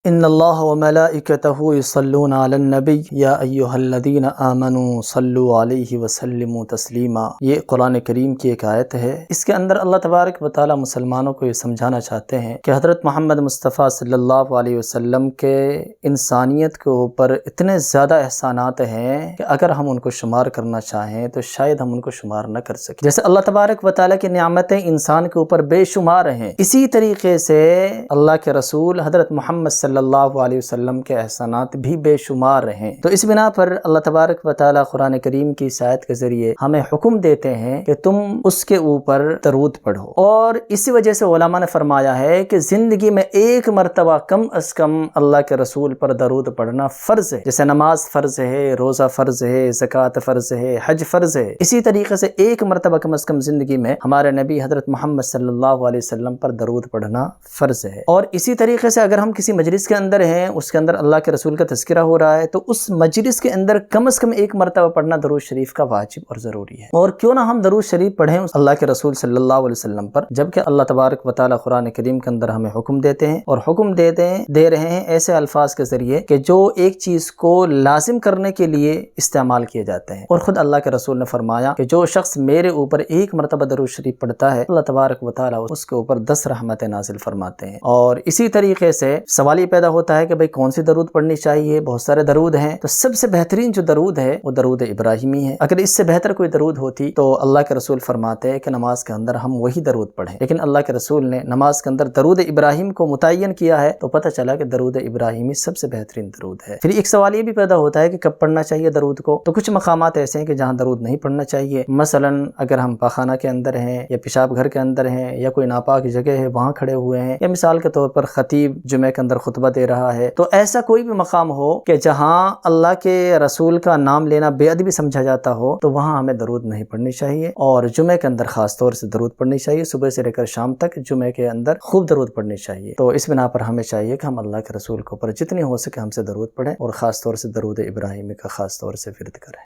ان اللہ وملائکتہ یصلون علی النبی یا ایہا الذین آمنوا صلوا علیہ وسلموا تسلیما۔ یہ قرآن کریم کی ایک آیت ہے۔ اس کے اندر اللہ تبارک و تعالی مسلمانوں کو یہ سمجھانا چاہتے ہیں کہ حضرت محمد مصطفیٰ صلی اللہ علیہ وسلم کے انسانیت کے اوپر اتنے زیادہ احسانات ہیں کہ اگر ہم ان کو شمار کرنا چاہیں تو شاید ہم ان کو شمار نہ کر سکیں۔ جیسے اللہ تبارک و تعالی کی نعمتیں انسان کے اوپر بے شمار ہیں، اسی طریقے سے اللہ کے رسول حضرت محمد صلی اللہ علیہ وسلم کے احسانات بھی بے شمار ہیں۔ تو اس بنا پر اللہ تبارک و تعالی قرآن کریم کی اس آیت کے ذریعے ہمیں حکم دیتے ہیں کہ تم اس کے اوپر درود پڑھو، اور اسی وجہ سے علماء نے فرمایا ہے کہ زندگی میں ایک مرتبہ کم از کم اللہ کے رسول پر درود پڑھنا فرض ہے۔ جیسے نماز فرض ہے، روزہ فرض ہے، زکوٰۃ فرض ہے، حج فرض ہے، اسی طریقے سے ایک مرتبہ کم از کم زندگی میں ہمارے نبی حضرت محمد صلی اللہ علیہ وسلم پر درود پڑھنا فرض ہے۔ اور اسی طریقے سے اگر ہم کسی مجلس کے اندر ہیں، اس کے اندر اللہ کے رسول کا تذکرہ ہو رہا ہے، تو اس مجلس کے اندر کم از کم ایک مرتبہ پڑھنا درود شریف کا واجب اور ضروری ہے۔ اور کیوں نہ ہم درود شریف پڑھیں اللہ کے رسول صلی اللہ علیہ وسلم پر، جبکہ اللہ تبارک و تعالی قرآن کریم کے اندر ہمیں حکم دیتے ہیں، اور حکم دے رہے ہیں ایسے الفاظ کے ذریعے کہ جو ایک چیز کو لازم کرنے کے لیے استعمال کیے جاتے ہیں۔ اور خود اللہ کے رسول نے فرمایا کہ جو شخص میرے اوپر ایک مرتبہ درود شریف پڑھتا ہے، اللہ تبارک و تعالی اس کے اوپر 10 رحمتیں نازل فرماتے ہیں۔ اور اسی طریقے سے سوال یہ پیدا ہوتا ہے کہ بھئی کون سی درود پڑھنی چاہیے؟ بہت سارے درود ہیں، تو سب سے بہترین جو درود ہے وہ درود ابراہیمی ہے۔ اگر اس سے بہتر کوئی درود ہوتی تو اللہ کے رسول فرماتے ہیں کہ نماز کے اندر ہم وہی درود پڑھیں، لیکن اللہ کے رسول نے نماز کے اندر درود ابراہیم کو متعین کیا ہے، تو پتہ چلا کہ درود ابراہیمی سب سے بہترین درود ہے۔ پھر ایک سوال یہ بھی پیدا ہوتا ہے کہ کب پڑھنا چاہیے درود کو؟ تو کچھ مقامات ایسے ہیں کہ جہاں درود نہیں پڑھنا چاہیے، مثلا اگر ہم پاخانہ کے اندر ہیں یا پیشاب گھر کے اندر ہیں یا کوئی ناپاک جگہ ہے وہاں کھڑے ہوئے ہیں، یا مثال کے طور پر خطیب جمعہ کے اندر خطبہ دے رہا ہے، تو ایسا کوئی بھی مقام ہو کہ جہاں اللہ کے رسول کا نام لینا بے ادبی سمجھا جاتا ہو، تو وہاں ہمیں درود نہیں پڑھنی چاہیے۔ اور جمعہ کے اندر خاص طور سے درود پڑھنی چاہیے، صبح سے لے کر شام تک جمعہ کے اندر خوب درود پڑھنی چاہیے۔ تو اس بنا پر ہمیں چاہیے کہ ہم اللہ کے رسول کے اوپر جتنی ہو سکے ہم سے درود پڑھیں، اور خاص طور سے درود ابراہیمی کا خاص طور سے ورد کریں۔